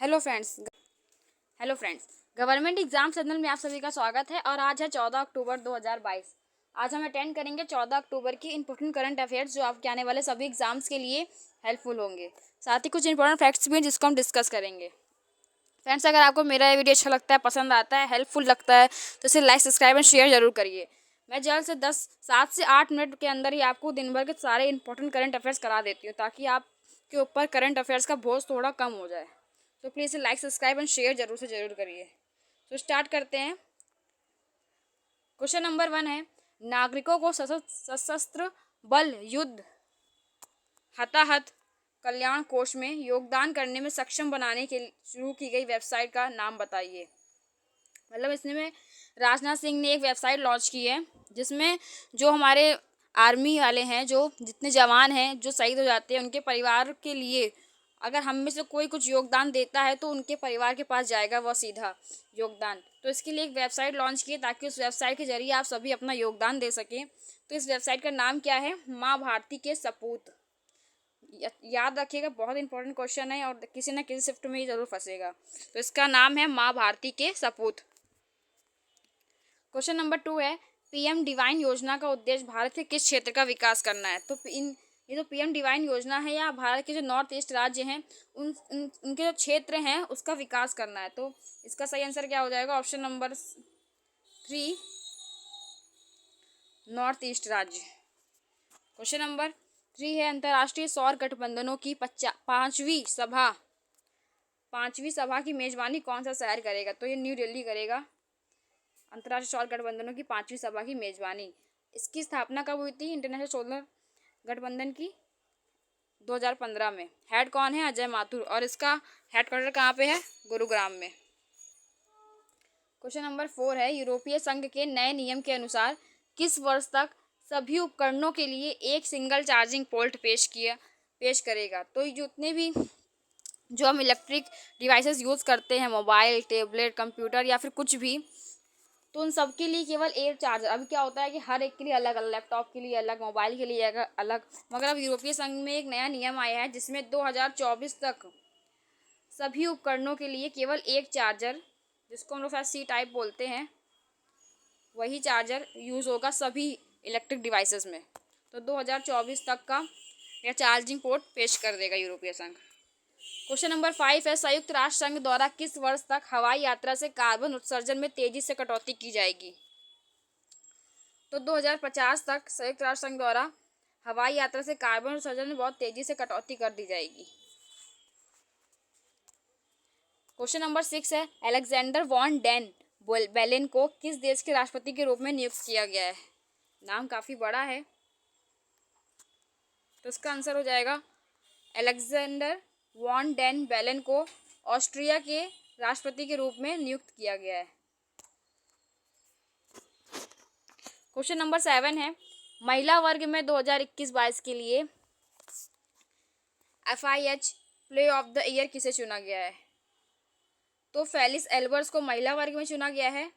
Hello friends hello friends government exam channel में आप सभी का स्वागत है। और आज है 14 अक्टूबर 2022। आज हम अटेंड करेंगे 14 अक्टूबर की इंपॉर्टेंट करंट अफेयर्स जो आपके आने वाले सभी एग्जाम्स के लिए हेल्पफुल होंगे। साथ ही कुछ इंपॉर्टेंट फैक्ट्स भी हैं जिसको हम डिस्कस करेंगे। फ्रेंड्स, अगर आपको मेरा ये वीडियो अच्छा लगता है, पसंद आता है, हेल्पफुल लगता है तो इसे लाइक, सब्सक्राइब एंड शेयर जरूर करिए। मैं जल्द से 7 से 8 मिनट के अंदर ही आपको दिन भर के सारे इंपॉर्टेंट करंट अफेयर्स करा देती हूँ ताकि आपके ऊपर करंट अफेयर्स का बोझ थोड़ा कम हो जाए। तो please like, subscribe and share जरूर से जरूर करिए। तो स्टार्ट करते हैं। क्वेश्चन नंबर 1 है, नागरिकों को सशस्त्र बल युद्ध हताहत कल्याण कोष में योगदान करने में सक्षम बनाने के शुरू की गई वेबसाइट का नाम बताइए। मतलब इसमें राजनाथ सिंह ने एक वेबसाइट लॉन्च की है जिसमें जो हमारे आर्मी वाले हैं, जो जितने जवान हैं जो शहीद हो जाते हैं, उनके परिवार के लिए अगर हम में से कोई कुछ योगदान देता है तो उनके परिवार के पास जाएगा वह सीधा योगदान। तो इसके लिए एक वेबसाइट लॉन्च की है ताकि उस वेबसाइट के जरिए आप सभी अपना योगदान दे सकें। तो इस वेबसाइट का नाम क्या है? माँ भारती के सपूत। याद रखिएगा, बहुत इंपॉर्टेंट क्वेश्चन है और किसी न किसी शिफ्ट में ही जरूर फंसेगा। तो इसका नाम है माँ भारती के सपूत। क्वेश्चन नंबर 2 है, पीएम डिवाइन योजना का उद्देश्य भारत के किस क्षेत्र का विकास करना है? तो ये जो पीएम डिवाइन योजना है या भारत के जो नॉर्थ ईस्ट राज्य हैं उनके जो क्षेत्र हैं उसका विकास करना है। तो इसका सही आंसर क्या हो जाएगा? ऑप्शन नंबर 3, नॉर्थ ईस्ट राज्य। क्वेश्चन नंबर 3 है, अंतर्राष्ट्रीय सौर गठबंधनों की पांचवी सभा की मेजबानी कौन सा शहर करेगा? तो ये न्यू दिल्ली करेगा। अंतर्राष्ट्रीय सौर गठबंधनों की 5वीं सभा की मेजबानी। इसकी स्थापना कब हुई थी इंटरनेशनल सोलर गठबंधन की? 2015 में। हेड कौन है? अजय माथुर। और इसका हेडक्वार्टर कहाँ पे है? गुरुग्राम में। क्वेश्चन नंबर 4 है, यूरोपीय संघ के नए नियम के अनुसार किस वर्ष तक सभी उपकरणों के लिए एक सिंगल चार्जिंग पोर्ट पेश करेगा? तो जितने भी जो हम इलेक्ट्रिक डिवाइसेस यूज़ करते हैं, मोबाइल, टैबलेट, कंप्यूटर या फिर कुछ भी, तो उन सब के लिए केवल एक चार्जर। अभी क्या होता है कि हर एक के लिए अलग अलग, लैपटॉप के लिए अलग, मोबाइल के लिए अलग। मगर अब यूरोपीय संघ में एक नया नियम आया है जिसमें 2024 तक सभी उपकरणों के लिए केवल एक चार्जर, जिसको हम लोग शायद सी टाइप बोलते हैं, वही चार्जर यूज़ होगा सभी इलेक्ट्रिक डिवाइसेस में। तो 2024 तक का यह चार्जिंग पोर्ट पेश कर देगा यूरोपीय संघ। क्वेश्चन नंबर 5 है, संयुक्त राष्ट्र संघ द्वारा किस वर्ष तक हवाई यात्रा से कार्बन उत्सर्जन में तेजी से कटौती की जाएगी? तो 2050 तक संयुक्त राष्ट्र संघ द्वारा हवाई यात्रा से कार्बन उत्सर्जन में बहुत तेजी से कटौती कर दी जाएगी। क्वेश्चन नंबर 6 है, अलेक्जेंडर वॉन डेन बेलेन को किस देश के राष्ट्रपति के रूप में नियुक्त किया गया है? नाम काफ़ी बड़ा है, तो इसका आंसर हो जाएगा अलेक्जेंडर वॉन डेन बेलेन को ऑस्ट्रिया के राष्ट्रपति के रूप में नियुक्त किया गया है। क्वेश्चन नंबर 7 है, महिला वर्ग में 2021-22 के लिए FIH play of the year किसे चुना गया है? तो फेलिस एल्बर्स को महिला वर्ग में चुना गया है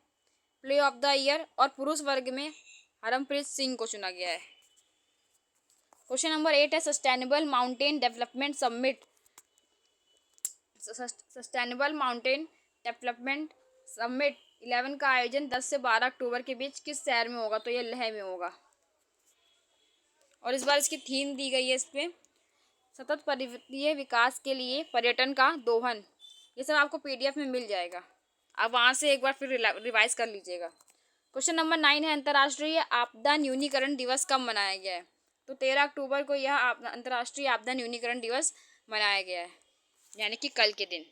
प्ले ऑफ द ईयर, और पुरुष वर्ग में हरमप्रीत सिंह को चुना गया है। क्वेश्चन नंबर 8 है, सस्टेनेबल माउंटेन डेवलपमेंट 11 का आयोजन 10 से 12 अक्टूबर के बीच किस शहर में होगा? तो ये लेह में होगा। और इस बार इसकी थीम दी गई है, इस पे सतत पर्वतीय विकास के लिए पर्यटन का दोहन। ये सब आपको PDF में मिल जाएगा, आप वहाँ से एक बार फिर रिवाइज कर लीजिएगा। क्वेश्चन नंबर 9 है, अंतर्राष्ट्रीय आपदा न्यूनीकरण दिवस कब मनाया गया है? तो 13 अक्टूबर को यह अंतर्राष्ट्रीय आपदा न्यूनीकरण दिवस मनाया गया है, यानी कि कल के दिन।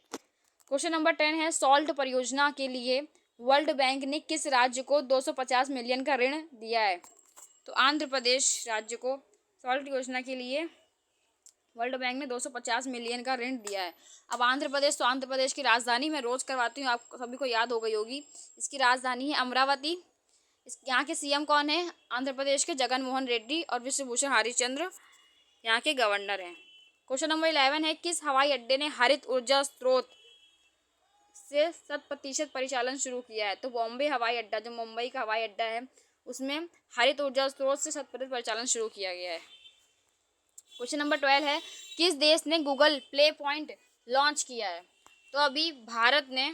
क्वेश्चन नंबर 10 है, सॉल्ट परियोजना के लिए वर्ल्ड बैंक ने किस राज्य को 250 मिलियन का ऋण दिया है? तो आंध्र प्रदेश राज्य को सॉल्ट योजना के लिए वर्ल्ड बैंक ने 250 मिलियन का ऋण दिया है। अब आंध्र प्रदेश, तो आंध्र प्रदेश की राजधानी मैं रोज करवाती हूँ, आप सभी को याद हो गई होगी। इसकी राजधानी है अमरावती। यहाँ के CM कौन है? आंध्र प्रदेश के जगन मोहन रेड्डी, और विश्वभूषण हरिचंद्र यहाँ के गवर्नर हैं। क्वेश्चन नंबर 11 है, किस हवाई अड्डे ने हरित ऊर्जा स्रोत से 100% परिचालन शुरू किया है? तो बॉम्बे हवाई अड्डा, जो मुंबई का हवाई अड्डा है, उसमें हरित ऊर्जा स्रोत से 100% परिचालन शुरू किया गया है। क्वेश्चन नंबर 12 है, किस देश ने गूगल प्ले पॉइंट लॉन्च किया है? तो अभी भारत ने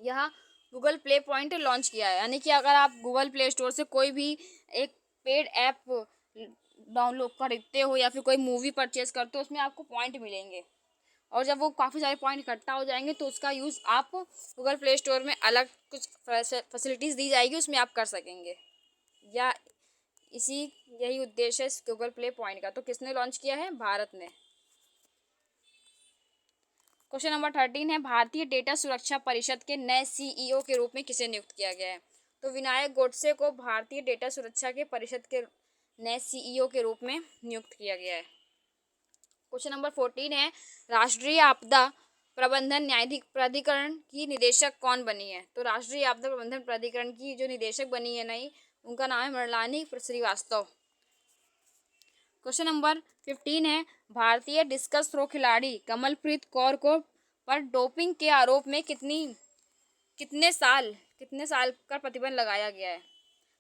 यह गूगल प्ले पॉइंट लॉन्च किया है, यानी कि अगर आप गूगल प्ले स्टोर से कोई भी एक पेड ऐप डाउनलोड खरीदते हो या फिर कोई मूवी परचेज करते हो, उसमें आपको पॉइंट मिलेंगे। और जब वो काफ़ी सारे पॉइंट इकट्ठा हो जाएंगे तो उसका यूज़ आप गूगल प्ले स्टोर में अलग कुछ फैसिलिटीज़ दी जाएगी, उसमें आप कर सकेंगे। या इसी यही उद्देश्य है इस गूगल प्ले पॉइंट का। तो किसने लॉन्च किया है? भारत ने। क्वेश्चन नंबर 13 है, भारतीय डेटा सुरक्षा परिषद के नए सीईओ के रूप में किसे नियुक्त किया गया है? तो विनायक गोडसे को भारतीय डेटा सुरक्षा के परिषद के नए सीईओ के रूप में नियुक्त किया गया है। क्वेश्चन नंबर 14 है, राष्ट्रीय आपदा प्रबंधन न्यायाधिक प्राधिकरण की निदेशक कौन बनी है? तो राष्ट्रीय आपदा प्रबंधन प्राधिकरण की जो निदेशक बनी है नई, उनका नाम है मृणालिनी श्रीवास्तव। क्वेश्चन नंबर 15 है, भारतीय डिस्कस थ्रो खिलाड़ी कमलप्रीत कौर को पर डोपिंग के आरोप में कितने साल का प्रतिबंध लगाया गया है?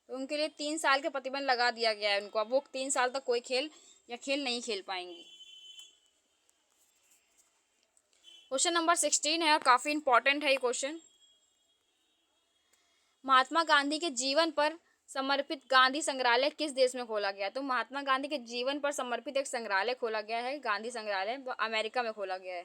तो उनके लिए 3 साल का प्रतिबंध लगा दिया गया है उनको। अब वो 3 साल तक कोई खेल नहीं खेल पाएंगी। क्वेश्चन नंबर 16 है और काफ़ी इंपॉर्टेंट है ये क्वेश्चन। महात्मा गांधी के जीवन पर समर्पित गांधी संग्रहालय किस देश में खोला गया? तो महात्मा गांधी के जीवन पर समर्पित एक संग्रहालय खोला गया है, गांधी संग्रहालय, वो अमेरिका में खोला गया है।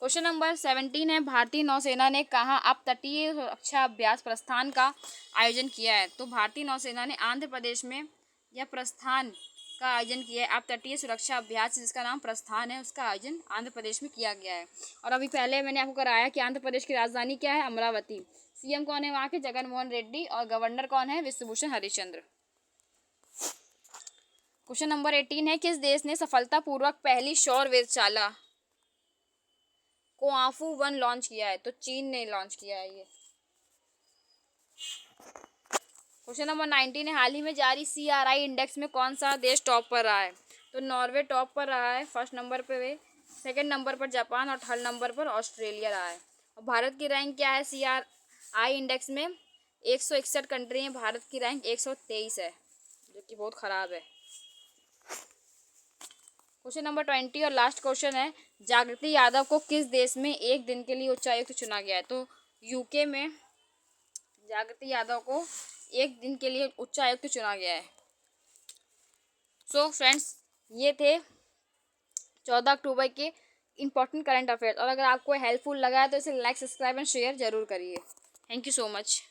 क्वेश्चन नंबर 17 है, भारतीय नौसेना ने कहाँ अपतटीय सुरक्षा अभ्यास प्रस्थान का आयोजन किया है? तो भारतीय नौसेना ने आंध्र प्रदेश में यह प्रस्थान का आयोजन किया है। अपतटीय सुरक्षा अभ्यास जिसका नाम प्रस्थान है, उसका आयोजन आंध्र प्रदेश में किया गया है। और अभी पहले मैंने आपको कराया कि आंध्र प्रदेश की राजधानी क्या है? अमरावती। सीएम कौन है वहाँ के? जगन मोहन रेड्डी। और गवर्नर कौन है? विश्वभूषण हरिश्चंद्र। क्वेश्चन नंबर 18 है, किस देश ने सफलतापूर्वक पहली सौर वेधशाला कोआफू 1 लॉन्च किया है? तो चीन ने लॉन्च किया है ये। क्वेश्चन नंबर 19 है, हाल ही में जारी CRI इंडेक्स में कौन सा देश टॉप पर रहा है? तो नॉर्वे टॉप पर रहा है, फर्स्ट नंबर पे वे, सेकंड नंबर पर जापान और थर्ड नंबर पर ऑस्ट्रेलिया रहा है। और भारत की रैंक क्या है CRI इंडेक्स में? 161 कंट्री है, भारत की रैंक 123 है, जो कि बहुत ख़राब है। क्वेश्चन नंबर 20 और लास्ट क्वेश्चन है, जागृति यादव को किस देश में एक दिन के लिए उच्चायुक्त चुना गया है? तो यूके में जागृति यादव को एक दिन के लिए उच्चायुक्त चुना गया है। सो फ्रेंड्स, ये थे 14 अक्टूबर के इंपॉर्टेंट करंट अफेयर्स। और अगर आपको हेल्पफुल लगा है तो इसे लाइक, सब्सक्राइब एंड शेयर जरूर करिए। Thank you so much.